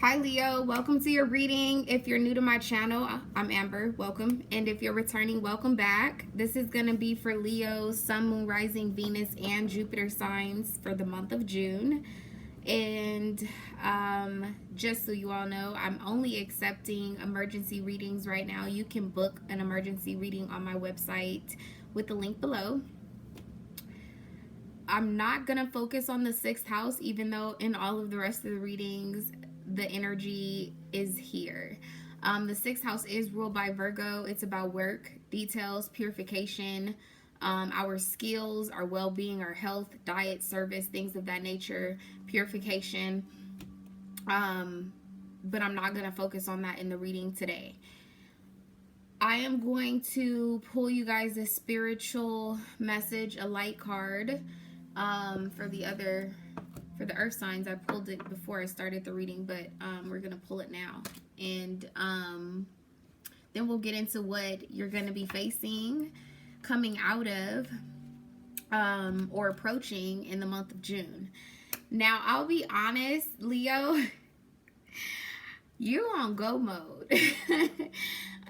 Hi Leo, welcome to your reading. If you're new to my channel, I'm Amber, welcome. And if you're returning, welcome back. This is going to be for Leo, Sun, Moon, Rising, Venus, and Jupiter signs for the month of June. And just so you all know, I'm only accepting emergency readings right now. You can book an emergency reading on my website with the link below. I'm not going to focus on the 6th house, even though in all of the rest of the readings, the energy is here. The 6th house is ruled by Virgo. It's about work, details, purification, our skills, our well-being, our health, diet, service, things of that nature, purification. But I'm not going to focus on that in the reading today. I am going to pull you guys a spiritual message, a light card, for the earth signs. I pulled it before I started the reading, but we're going to pull it now. And then we'll get into what you're going to be facing, coming out of, or approaching in the month of June. Now, I'll be honest, Leo, you're on go mode.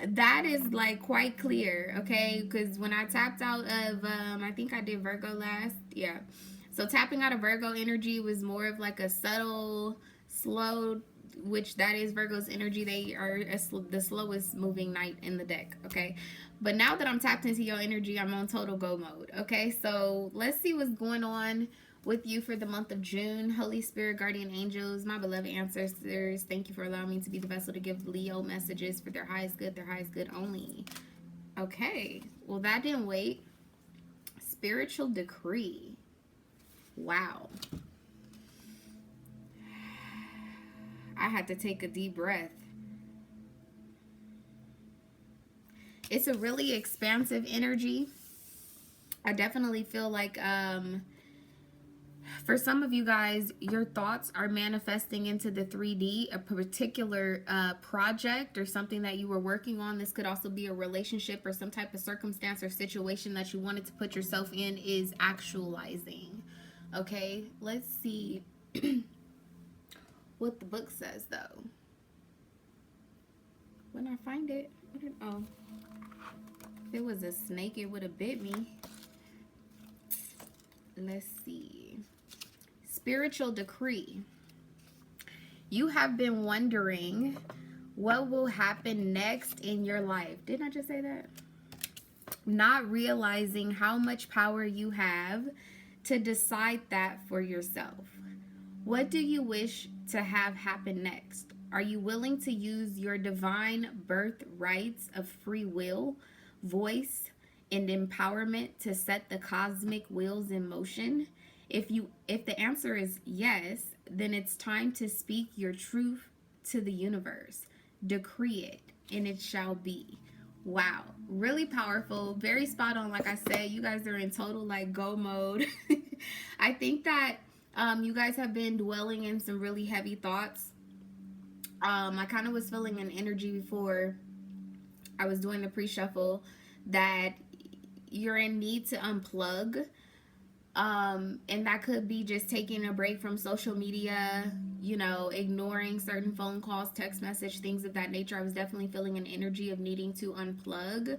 That is like quite clear, okay? Because when I tapped out of, I think I did Virgo last, yeah. So tapping out of Virgo energy was more of like a subtle, slow, which that is Virgo's energy. They are the slowest moving knight in the deck, okay? But now that I'm tapped into your energy, I'm on total go mode, okay? So let's see what's going on with you for the month of June. Holy Spirit, guardian angels, my beloved ancestors, thank you for allowing me to be the vessel to give Leo messages for their highest good only. Okay, well that didn't wait. Spiritual decree. Wow. I had to take a deep breath. It's a really expansive energy. I definitely feel like for some of you guys, your thoughts are manifesting into the 3D, a particular project or something that you were working on. This could also be a relationship or some type of circumstance or situation that you wanted to put yourself in is actualizing. Okay, let's see what the book says, though. When I find it, oh, if it was a snake, it would have bit me. Let's see. Spiritual decree. You have been wondering what will happen next in your life. Didn't I just say that? Not realizing how much power you have to decide that for yourself. What do you wish to have happen next? Are you willing to use your divine birthrights of free will, voice, and empowerment to set the cosmic wheels in motion? If the answer is yes, then it's time to speak your truth to the universe. Decree it, and it shall be. Wow, really powerful, very spot on. Like I said, you guys are in total like go mode. I think that you guys have been dwelling in some really heavy thoughts. I kind of was feeling an energy before I was doing the pre-shuffle that you're in need to unplug. And that could be just taking a break from social media, you know, ignoring certain phone calls, text message, things of that nature. I was definitely feeling an energy of needing to unplug.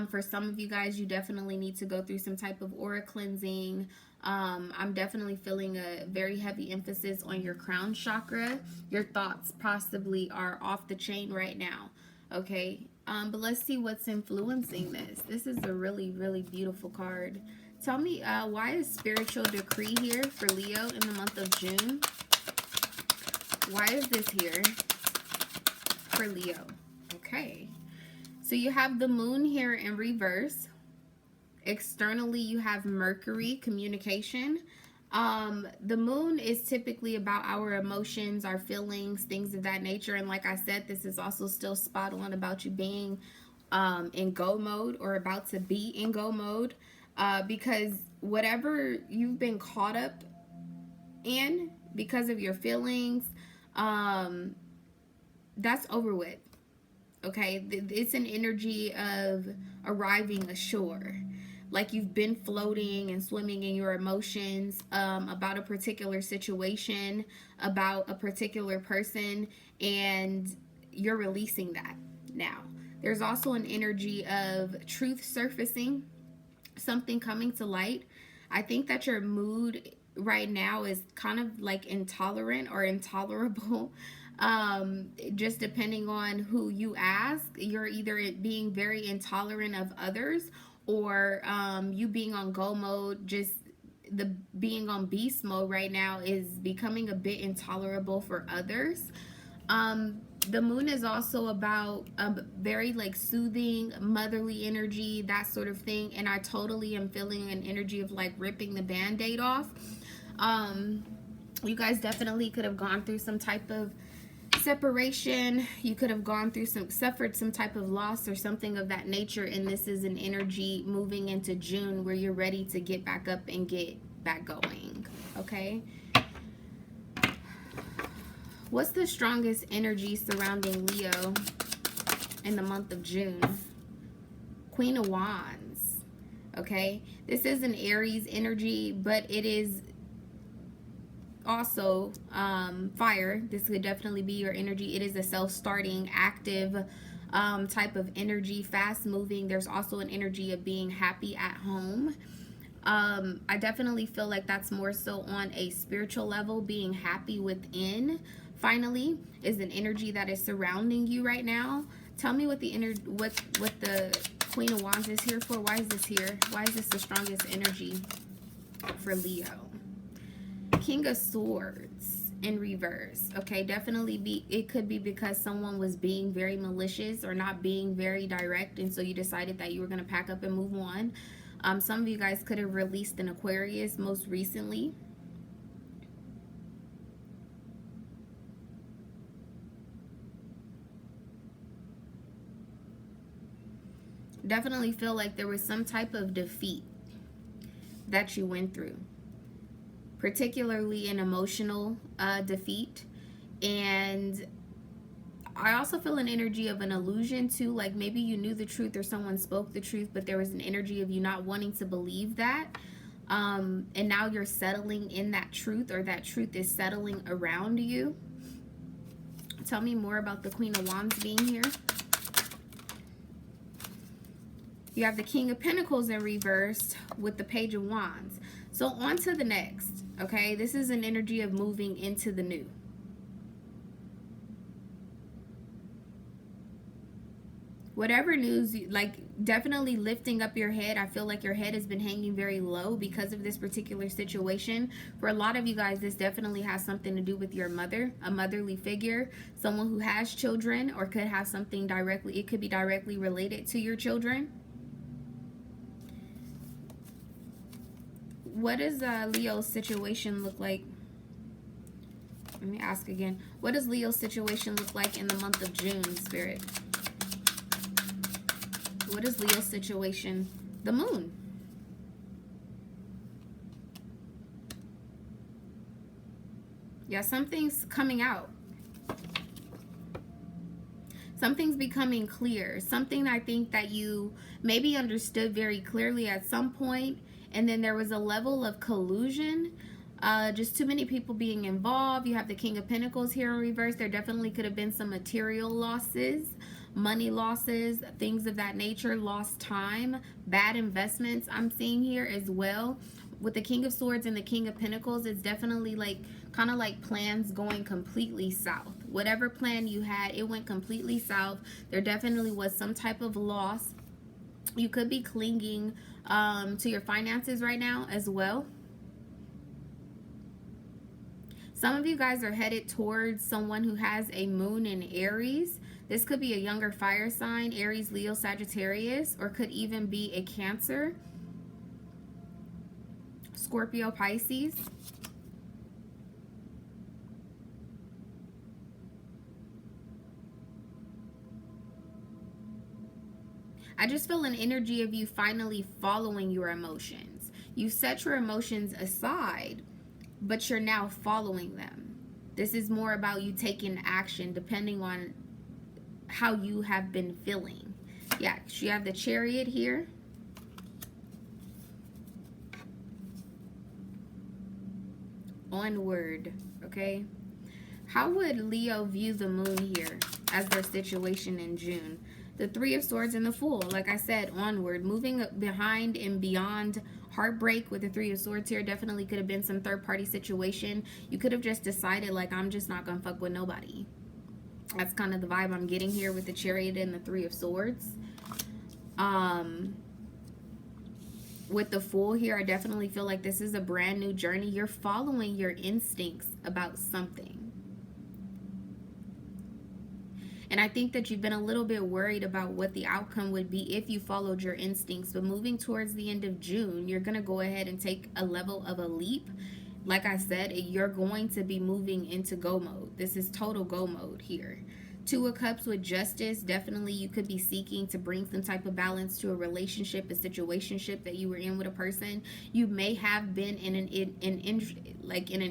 For some of you guys, you definitely need to go through some type of aura cleansing. I'm definitely feeling a very heavy emphasis on your crown chakra. Your thoughts possibly are off the chain right now. Okay. But let's see what's influencing this. This is a really, really beautiful card. Tell me, why is spiritual decree here for Leo in the month of June? Why is this here for Leo? Okay. So you have the moon here in reverse. Externally, you have Mercury, communication. The moon is typically about our emotions, our feelings, things of that nature. And like I said, this is also still spot on about you being in go mode or about to be in go mode. Because whatever you've been caught up in because of your feelings, that's over with. Okay, it's an energy of arriving ashore. like you've been floating and swimming in your emotions about a particular situation, about a particular person, and you're releasing that now. There's also an energy of truth surfacing, something coming to light. I think that your mood right now is kind of like intolerant or intolerable. Just depending on who you ask, you're either being very intolerant of others, or you being on go mode. Just the being on beast mode right now is becoming a bit intolerable for others. The moon is also about very like soothing, motherly energy, that sort of thing. And I totally am feeling an energy of like ripping the band-aid off. You guys definitely could have gone through some type of separation. You could have gone through suffered some type of loss or something of that nature. And this is an energy moving into June where you're ready to get back up and get back going. Okay. What's the strongest energy surrounding Leo in the month of June? Queen of Wands. Okay. This is an Aries energy, but it is also fire. This could definitely be your energy. It is a self-starting, active type of energy, fast moving. There's also an energy of being happy at home. I definitely feel like that's more so on a spiritual level. Being happy within, finally, is an energy that is surrounding you right now. Tell me what the what the Queen of Wands is here for. Why is this here? Why is this the strongest energy for Leo? King of Swords in reverse. Okay, definitely it could be because someone was being very malicious or not being very direct, and so you decided that you were going to pack up and move on. Some of you guys could have released an Aquarius most recently. Definitely feel like there was some type of defeat that you went through, particularly an emotional defeat. And I also feel an energy of an illusion too, like maybe you knew the truth or someone spoke the truth, but there was an energy of you not wanting to believe that. And now you're settling in that truth, or that truth is settling around you. Tell me more about the Queen of Wands being here. You have the King of Pentacles in reverse with the Page of Wands. So on to the next, okay? This is an energy of moving into the new. Whatever news, like definitely lifting up your head. I feel like your head has been hanging very low because of this particular situation. For a lot of you guys, this definitely has something to do with your mother, a motherly figure, someone who has children, or could have something directly, it could be directly related to your children. What does Leo's situation look like? Let me ask again. What does Leo's situation look like in the month of June, Spirit? What is Leo's situation? The moon. Yeah, something's coming out. Something's becoming clear. Something I think that you maybe understood very clearly at some point, and then there was a level of collusion. Just too many people being involved. You have the King of Pentacles here in reverse. There definitely could have been some material losses, money losses, things of that nature, lost time, bad investments I'm seeing here as well. With the King of Swords and the King of Pentacles, it's definitely like kind of like plans going completely south. Whatever plan you had, it went completely south. There definitely was some type of loss. You could be clinging to your finances right now as well. Some of you guys are headed towards someone who has a moon in Aries. This could be a younger fire sign, Aries, Leo, Sagittarius, or could even be a Cancer, Scorpio, Pisces. I just feel an energy of you finally following your emotions. You set your emotions aside, but you're now following them. This is more about you taking action depending on how you have been feeling. Yeah, you have the Chariot here. onward, okay? How would Leo view the moon here as their situation in June? The Three of Swords and the Fool. Like I said, onward, moving behind and beyond heartbreak with the Three of Swords here. Definitely could have been some third-party situation. You could have just decided, like, I'm just not gonna fuck with nobody. That's kind of the vibe I'm getting here with the Chariot and the Three of Swords. With the Fool here, I definitely feel like this is a brand new journey. You're following your instincts about something. And I think that you've been a little bit worried about what the outcome would be if you followed your instincts. But moving towards the end of June, you're going to go ahead and take a level of a leap. Like I said, you're going to be moving into go mode. This is total go mode here. Two of Cups with Justice. Definitely you could be seeking to bring some type of balance to a relationship, a situationship that you were in with a person. You may have been in an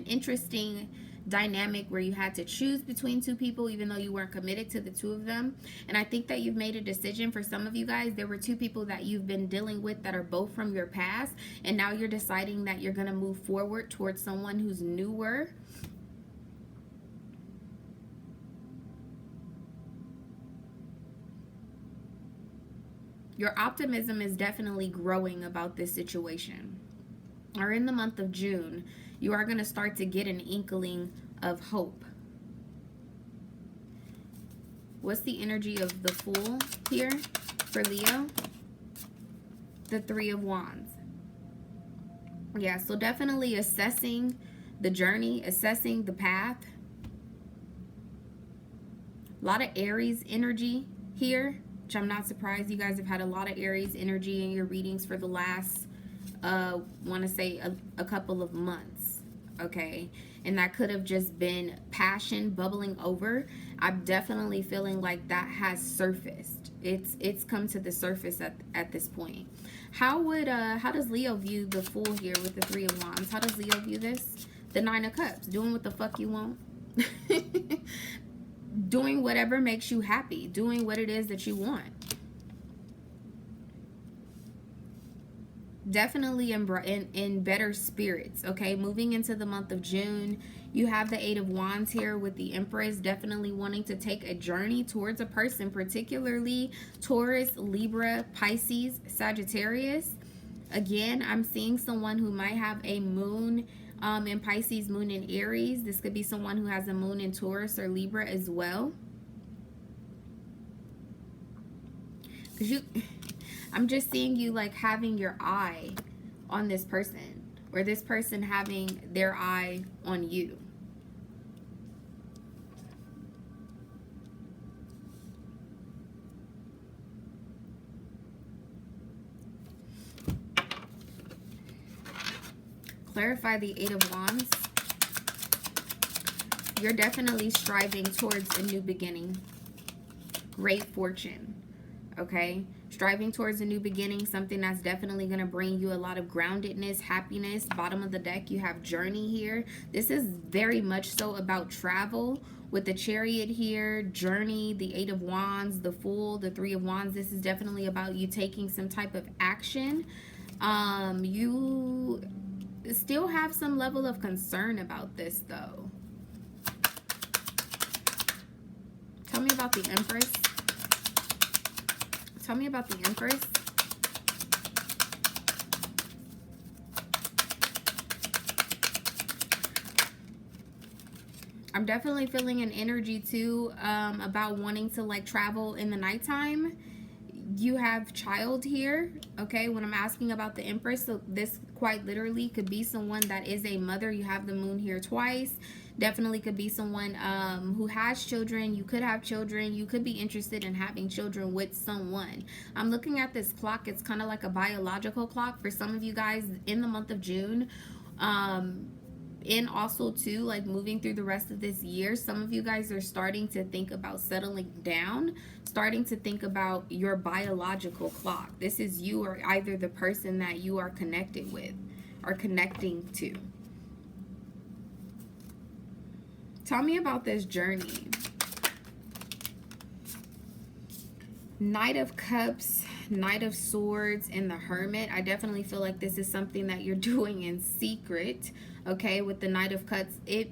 interesting dynamic where you had to choose between two people, even though you weren't committed to the two of them. And I think that you've made a decision. For some of you guys, there were two people that you've been dealing with that are both from your past, and now you're deciding that you're going to move forward towards someone who's newer. Your optimism is definitely growing about this situation. Or in the month of June, you are going to start to get an inkling of hope. What's the energy of the Fool here for Leo? The Three of Wands. Yeah, so definitely assessing the journey, assessing the path. A lot of Aries energy here, which I'm not surprised. You guys have had a lot of Aries energy in your readings for the last want to say a couple of months, okay? And that could have just been passion bubbling over. I'm definitely feeling like that has surfaced. It's come to the surface at this point. How does Leo view the Fool here with the Three of Wands? How does Leo view this? The Nine of Cups, doing what the fuck you want. Doing whatever makes you happy, doing what it is that you want. Definitely in better spirits, okay? Moving into the month of June, you have the Eight of Wands here with the Empress, definitely wanting to take a journey towards a person, particularly Taurus, Libra, Pisces, Sagittarius. Again, I'm seeing someone who might have a moon in Pisces, moon in Aries. This could be someone who has a moon in Taurus or Libra as well. Because I'm just seeing you like having your eye on this person, or this person having their eye on you. Clarify the Eight of Wands. You're definitely striving towards a new beginning. Great fortune, okay? Striving towards a new beginning, something that's definitely going to bring you a lot of groundedness, happiness. Bottom of the deck, you have journey here. This is very much so about travel with the Chariot here, journey, the Eight of Wands, the Fool, the Three of Wands. This is definitely about you taking some type of action. You still have some level of concern about this, though. Tell me about the Empress. Tell me about the Empress. I'm definitely feeling an energy too about wanting to like travel in the nighttime. You have child here, okay? When I'm asking about the Empress, so this quite literally could be someone that is a mother. You have the moon here twice. Definitely could be someone who has children. You could have children. You could be interested in having children with someone. I'm looking at this clock. It's kind of like a biological clock for some of you guys in the month of June. And also too, like moving through the rest of this year, some of you guys are starting to think about settling down, starting to think about your biological clock. This is you or either the person that you are connected with or connecting to. Tell me about this journey. Knight of Cups, Knight of Swords, and the Hermit. I definitely feel like this is something that you're doing in secret. Okay, with the Knight of Cups, it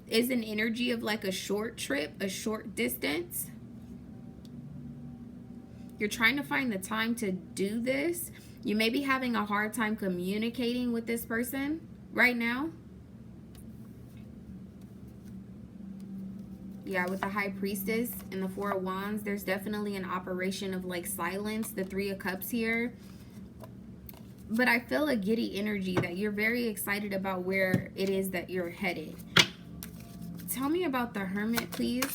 is an energy of like a short trip, a short distance. You're trying to find the time to do this. You may be having a hard time communicating with this person right now. Yeah, with the High Priestess and the Four of Wands, there's definitely an operation of like silence, the Three of Cups here. But I feel a giddy energy that you're very excited about where it is that you're headed. Tell me about the Hermit, please.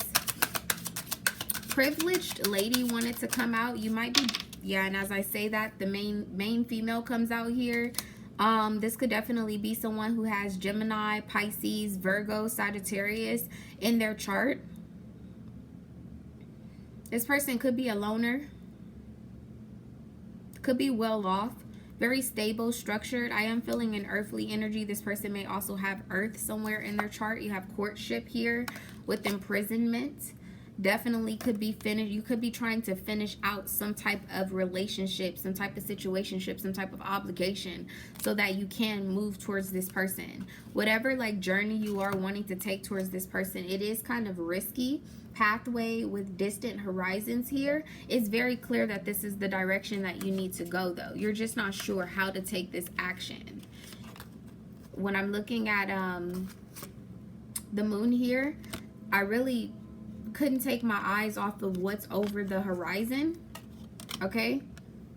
Privileged lady wanted to come out. You might be, yeah, and as I say that, the main female comes out here. This could definitely be someone who has Gemini, Pisces, Virgo, Sagittarius in their chart. This person could be a loner, could be well off, very stable, structured. I am feeling an earthly energy. This person may also have earth somewhere in their chart. You have courtship here with imprisonment. Definitely could be finished. You could be trying to finish out some type of relationship, some type of situationship, some type of obligation so that you can move towards this person. Whatever like journey you are wanting to take towards this person, it is kind of risky pathway with distant horizons here. It's very clear that this is the direction that you need to go though. You're just not sure how to take this action. When I'm looking at the moon here, I really couldn't take my eyes off of what's over the horizon. Okay,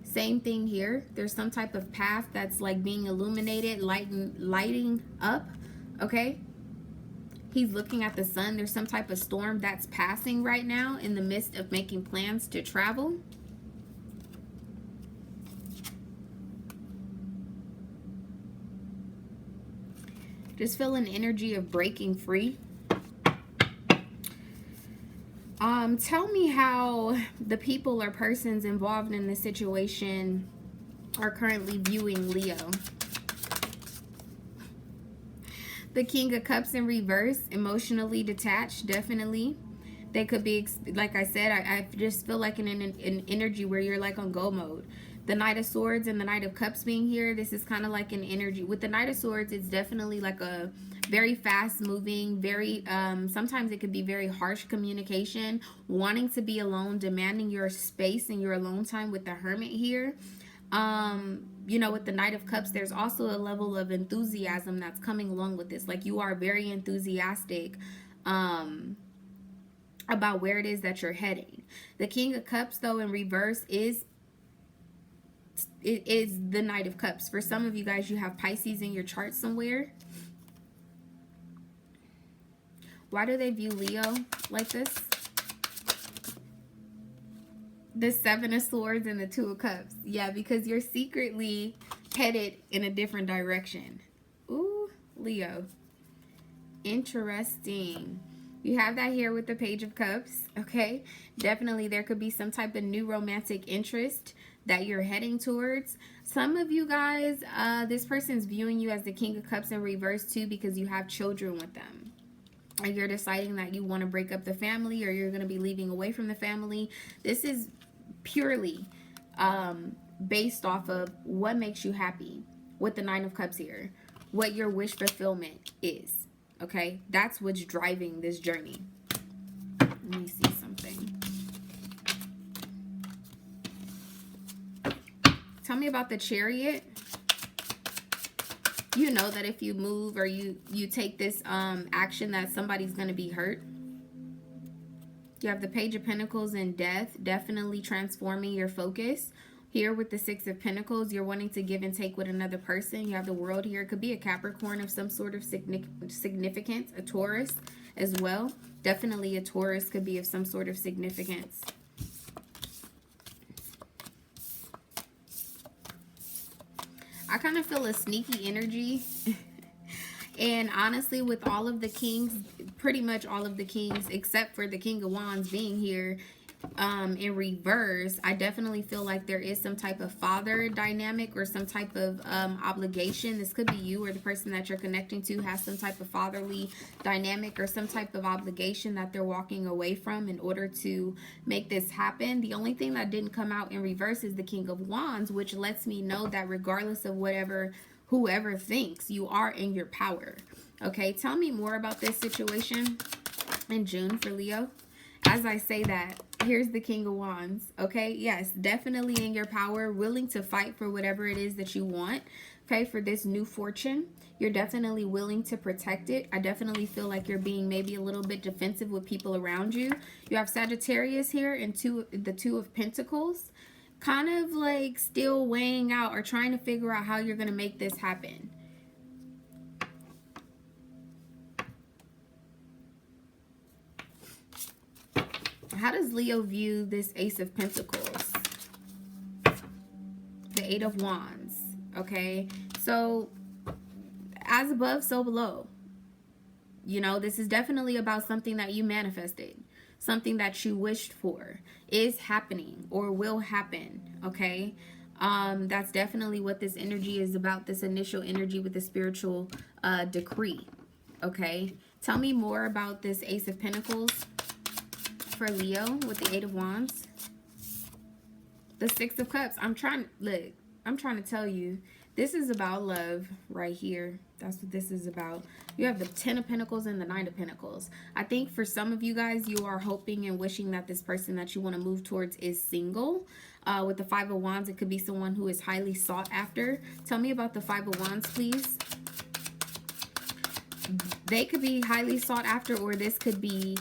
same thing here. There's some type of path that's like being illuminated, lighting up. Okay, he's looking at the sun. There's some type of storm that's passing right now in the midst of making plans to travel. Just feel an energy of breaking free. Tell me how the people or persons involved in this situation are currently viewing Leo. The King of Cups in reverse, emotionally detached, definitely. They could be, like I said, I just feel like an energy where you're like on go mode. The Knight of Swords and the Knight of Cups being here, this is kind of like an energy. With the Knight of Swords, it's definitely like a very fast moving, very, sometimes it could be very harsh communication, wanting to be alone, demanding your space and your alone time. With the Hermit here, you know, with the Knight of Cups, there's also a level of enthusiasm that's coming along with this. Like you are very enthusiastic about where it is that you're heading. The King of Cups, though, in reverse is the Knight of Cups. For some of you guys, you have Pisces in your chart somewhere. Why do they view Leo like this? The Seven of Swords and the Two of Cups. Yeah, because you're secretly headed in a different direction. Ooh, Leo. Interesting. You have that here with the Page of Cups, okay? Definitely there could be some type of new romantic interest that you're heading towards. Some of you guys, this person's viewing you as the King of Cups in reverse too, because you have children with them. And you're deciding that you want to break up the family, or you're going to be leaving away from the family. This is purely based off of what makes you happy with the Nine of Cups here. What your wish fulfillment is. Okay? That's what's driving this journey. Let me see something. Tell me about the Chariot. You know that if you move or you take this action, that somebody's going to be hurt. You have the Page of Pentacles and Death, definitely transforming your focus. Here with the Six of Pentacles, you're wanting to give and take with another person. You have the World here. It could be a Capricorn of some sort of significance, a Taurus as well. Definitely a Taurus could be of some sort of significance. I kind of feel a sneaky energy. And honestly, with all of the kings, pretty much all of the kings, except for the King of Wands being here in reverse, I definitely feel like there is some type of father dynamic or some type of obligation. This could be you, or the person that you're connecting to has some type of fatherly dynamic or some type of obligation that they're walking away from in order to make this happen. The only thing that didn't come out in reverse is the King of Wands, which lets me know that regardless of whoever thinks you are in your power. Okay, tell me more about this situation in June for Leo. As I say that, here's the King of Wands. Okay, yes, definitely in your power, willing to fight for whatever it is that you want. Okay, for this new fortune, you're definitely willing to protect it. I definitely feel like you're being maybe a little bit defensive with people around you. You have Sagittarius here and the Two of Pentacles, kind of like still weighing out or trying to figure out how you're going to make this happen. How does Leo view this Ace of Pentacles? The Eight of Wands. Okay, so as above, so below. You know, this is definitely about something that you manifested. Something that you wished for is happening or will happen. Okay, that's definitely what this energy is about. This initial energy with the spiritual decree. Okay, tell me more about this Ace of Pentacles for Leo with the Eight of Wands. The Six of Cups. I'm trying to tell you, this is about love right here. That's what this is about. You have the Ten of Pentacles and the Nine of Pentacles. I think for some of you guys, you are hoping and wishing that this person that you want to move towards is single. With the Five of Wands, it could be someone who is highly sought after. Tell me about the Five of Wands, please. They could be highly sought after, or this could be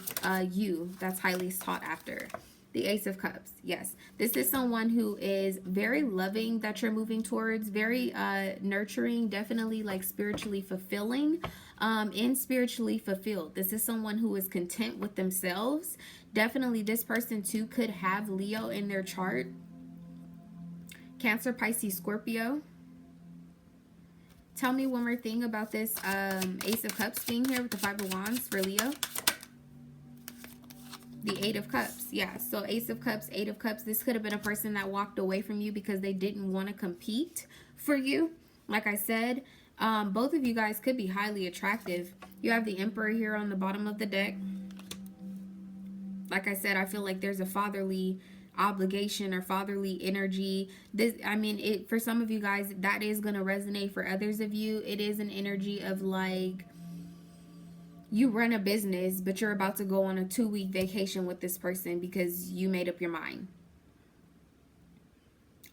you that's highly sought after. The Ace of Cups. Yes, this is someone who is very loving that you're moving towards, very nurturing, definitely like spiritually fulfilling, and spiritually fulfilled. This is someone who is content with themselves. Definitely this person too could have Leo in their chart. Cancer, Pisces, Scorpio. Tell me one more thing about this Ace of Cups being here with the Five of Wands for Leo. The Eight of Cups. Yeah, so Ace of Cups, Eight of Cups. This could have been a person that walked away from you because they didn't want to compete for you. Like I said, both of you guys could be highly attractive. You have the Emperor here on the bottom of the deck. Like I said, I feel like there's a fatherly obligation or fatherly energy. This, I mean, for some of you guys, that is going to resonate. For others of you, it is an energy of like, you run a business, but you're about to go on a 2-week vacation with this person because you made up your mind.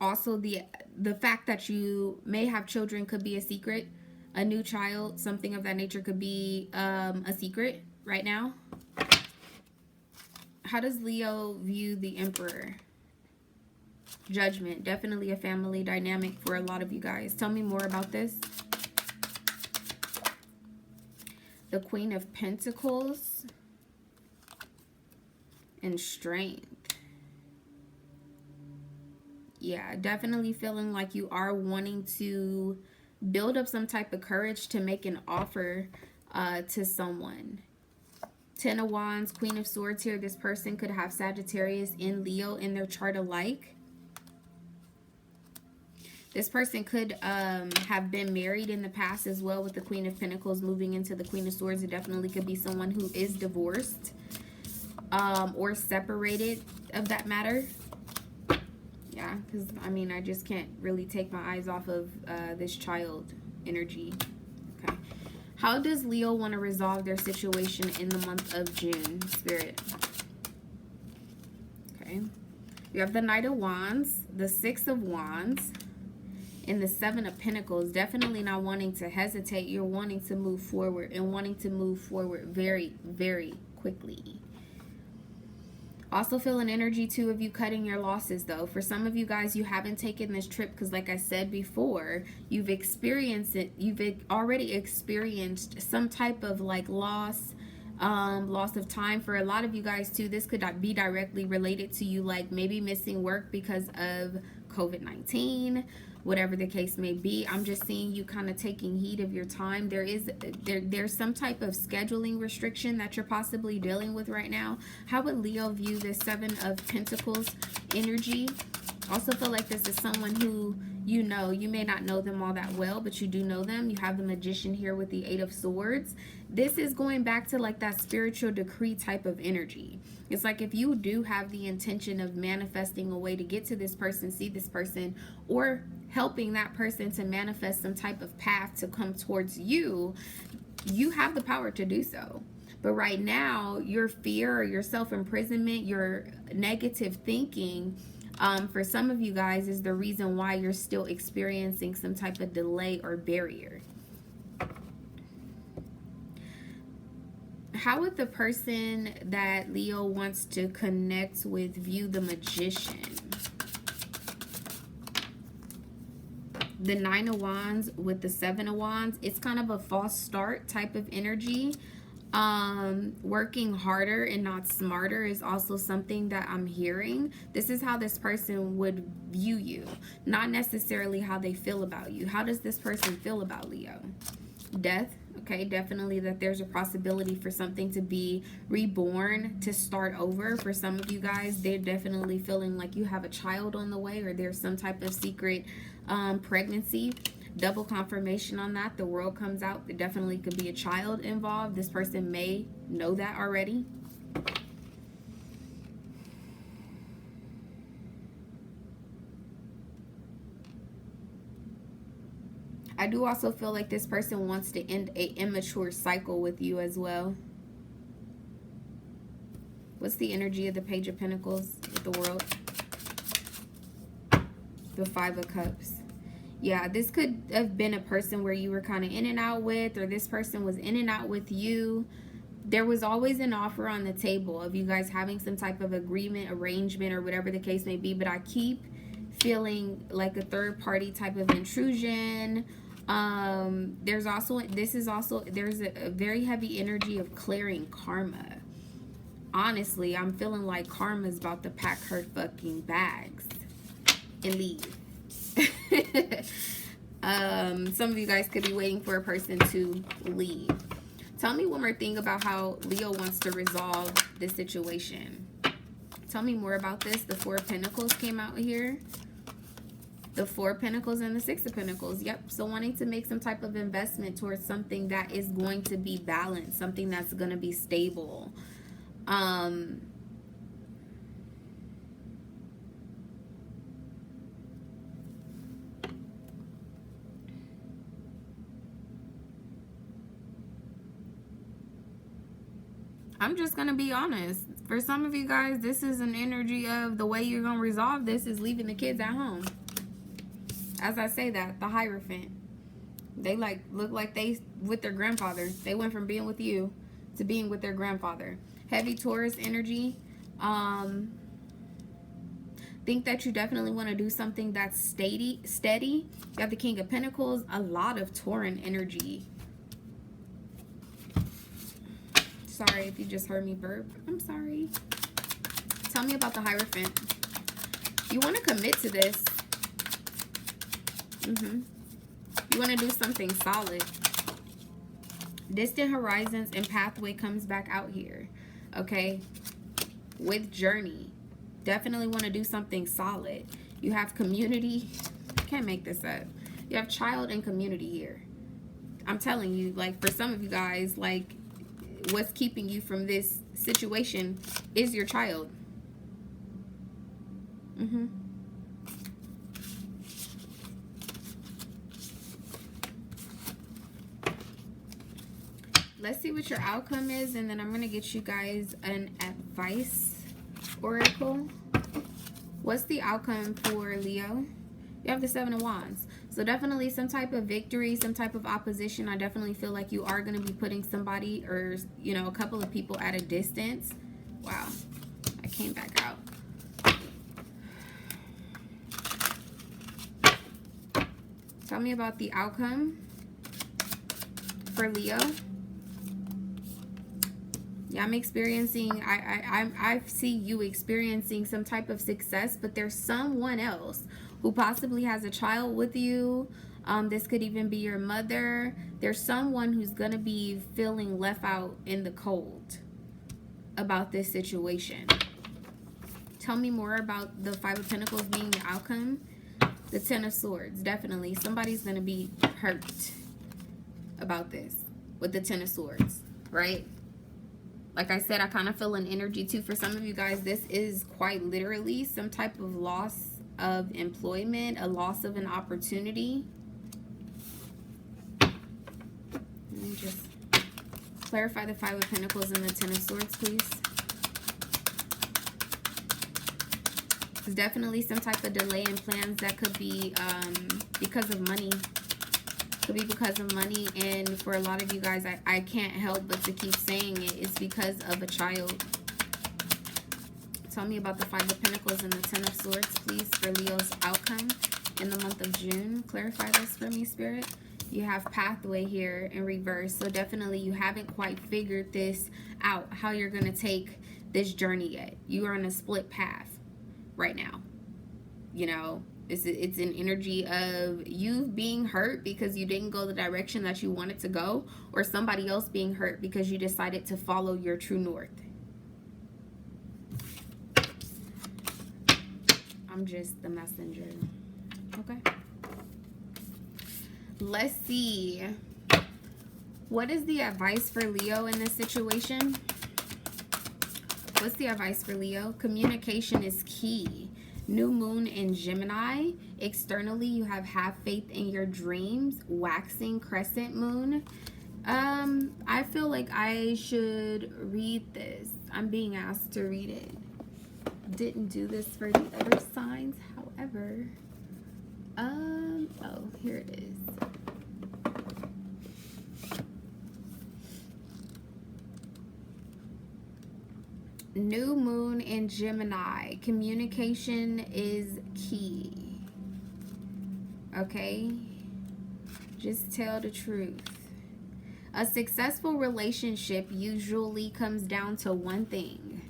Also, the fact that you may have children could be a secret. A new child, something of that nature could be a secret right now. How does Leo view the Emperor? Judgment. Definitely a family dynamic for a lot of you guys. Tell me more about this. The Queen of Pentacles and Strength. Yeah, definitely feeling like you are wanting to build up some type of courage to make an offer to someone. Ten of Wands, Queen of Swords here. This person could have Sagittarius and Leo in their chart alike. This person could have been married in the past as well with the Queen of Pentacles moving into the Queen of Swords. It definitely could be someone who is divorced or separated of that matter. Yeah, because, I mean, I just can't really take my eyes off of this child energy. Okay. How does Leo want to resolve their situation in the month of June, Spirit? Okay. You have the Knight of Wands, the Six of Wands, and the Seven of Pentacles. Definitely not wanting to hesitate. You're wanting to move forward and wanting to move forward very, very quickly. Also feel an energy too of you cutting your losses though. For some of you guys, you haven't taken this trip because like I said before, you've experienced it. You've already experienced some type of like loss of time. For a lot of you guys too, this could be directly related to you, like maybe missing work because of COVID-19, whatever the case may be. I'm just seeing you kind of taking heed of your time. There's some type of scheduling restriction that you're possibly dealing with right now. How would Leo view this Seven of Pentacles energy? Also feel like this is someone who you know. You may not know them all that well, but you do know them. You have the Magician here with the Eight of Swords. This is going back to like that spiritual decree type of energy. It's like if you do have the intention of manifesting a way to get to this person, see this person, or helping that person to manifest some type of path to come towards you, you have the power to do so. But right now, your fear or your self-imprisonment, your negative thinking, for some of you guys, is the reason why you're still experiencing some type of delay or barrier. How would the person that Leo wants to connect with view the Magician? The Nine of Wands with the Seven of Wands, it's kind of a false start type of energy. Working harder and not smarter is also something that I'm hearing. This is how this person would view you, not necessarily how they feel about you. How does this person feel about Leo? Death. Okay, definitely that there's a possibility for something to be reborn, to start over. For some of you guys, they're definitely feeling like you have a child on the way, or there's some type of secret pregnancy. Double confirmation on that. The world comes out. There definitely could be a child involved. This person may know that already. I do also feel like this person wants to end an immature cycle with you as well. What's the energy of the Page of Pentacles with the World? The Five of Cups. Yeah, this could have been a person where you were kind of in and out with, or this person was in and out with you. There was always an offer on the table of you guys having some type of agreement, arrangement, or whatever the case may be. But I keep feeling like a third party type of intrusion. There's a very heavy energy of clearing karma. Honestly, I'm feeling like karma's about to pack her fucking bags and leave. Some of you guys could be waiting for a person to leave. Tell me one more thing about how Leo wants to resolve this situation. Tell me more about this. The Four of Pentacles came out here. The Four of Pentacles and the Six of Pentacles. Yep. So wanting to make some type of investment towards something that is going to be balanced, something that's going to be stable. I'm just going to be honest. For some of you guys, this is an energy of the way you're going to resolve this is leaving the kids at home. As I say that, the Hierophant. They look like they with their grandfather. They went from being with you to being with their grandfather. Heavy Taurus energy. Think that you definitely want to do something that's steady. You have the King of Pentacles. A lot of Tauran energy. Sorry if you just heard me burp. I'm sorry. Tell me about the Hierophant. You want to commit to this. You want to do something solid. Distant horizons and pathway comes back out here. Okay. With journey. Definitely want to do something solid. You have community. Can't make this up. You have child and community here. I'm telling you, like, for some of you guys, like, what's keeping you from this situation is your child. Let's see what your outcome is, and then I'm going to get you guys an advice oracle. What's the outcome for Leo? You have the Seven of Wands. So definitely some type of victory, some type of opposition. I definitely feel like you are going to be putting somebody or, you know, a couple of people at a distance. Wow. I came back out. Tell me about the outcome for Leo. Yeah, I'm experiencing, I see you experiencing some type of success, but there's someone else who possibly has a child with you. This could even be your mother. There's someone who's going to be feeling left out in the cold about this situation. Tell me more about the Five of Pentacles being the outcome. The Ten of Swords, definitely. Somebody's going to be hurt about this with the Ten of Swords, right? Like I said, I kind of feel an energy too. For some of you guys, this is quite literally some type of loss of employment, a loss of an opportunity. Let me just clarify the Five of Pentacles and the Ten of Swords, please. There's definitely some type of delay in plans that could be because of money. Could be because of money, and for a lot of you guys, I can't help but to keep saying it. It's because of a child. Tell me about the Five of Pentacles and the Ten of Swords, please, for Leo's outcome in the month of June. Clarify this for me, Spirit. You have pathway here in reverse, so definitely you haven't quite figured this out, how you're going to take this journey yet. You are on a split path right now. You know, it's an energy of you being hurt because you didn't go the direction that you wanted to go, or somebody else being hurt because you decided to follow your true north. I'm just the messenger. Okay. Let's see. What is the advice for Leo in this situation? What's the advice for Leo? Communication is key. New moon in Gemini. Externally, you have faith in your dreams. Waxing crescent moon. I feel like I should read this. I'm being asked to read it. Didn't do this for the other signs, however. Oh, here it is. New moon in Gemini. Communication is key. Okay? Just tell the truth. A successful relationship usually comes down to one thing: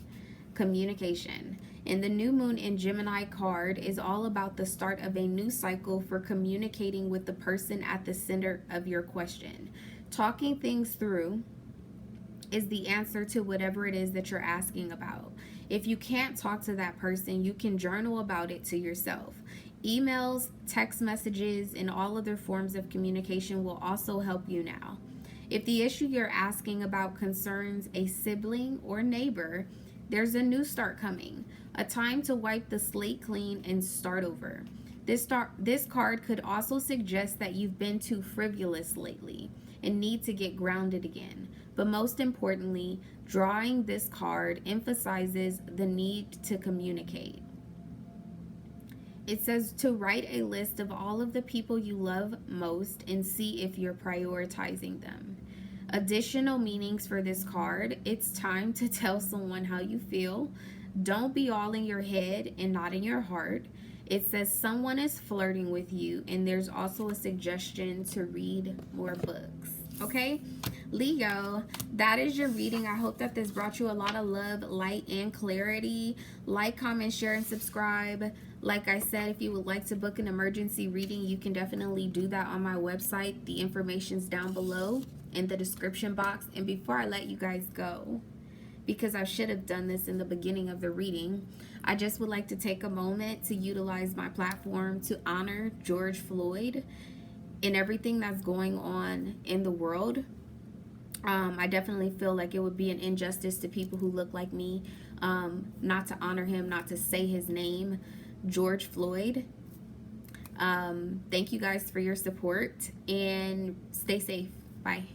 communication. And the new moon in Gemini card is all about the start of a new cycle for communicating with the person at the center of your question. Talking things through is the answer to whatever it is that you're asking about. If you can't talk to that person, you can journal about it to yourself. Emails, text messages, and all other forms of communication will also help you now. If the issue you're asking about concerns a sibling or neighbor, there's a new start coming. A time to wipe the slate clean and start over. This card could also suggest that you've been too frivolous lately and need to get grounded again. But most importantly, drawing this card emphasizes the need to communicate. It says to write a list of all of the people you love most and see if you're prioritizing them. Additional meanings for this card: it's time to tell someone how you feel. Don't be all in your head and not in your heart. It says someone is flirting with you, and there's also a suggestion to read more books. Okay, Leo, that is your reading. I hope that this brought you a lot of love, light, and clarity. Like, comment, share, and subscribe. Like I said, if you would like to book an emergency reading, you can definitely do that on my website. The information's down below in the description box. And before I let you guys go, because I should have done this in the beginning of the reading, I just would like to take a moment to utilize my platform to honor George Floyd and everything that's going on in the world. I definitely feel like it would be an injustice to people who look like me not to honor him, not to say his name, George Floyd. Thank you guys for your support, and stay safe. Bye.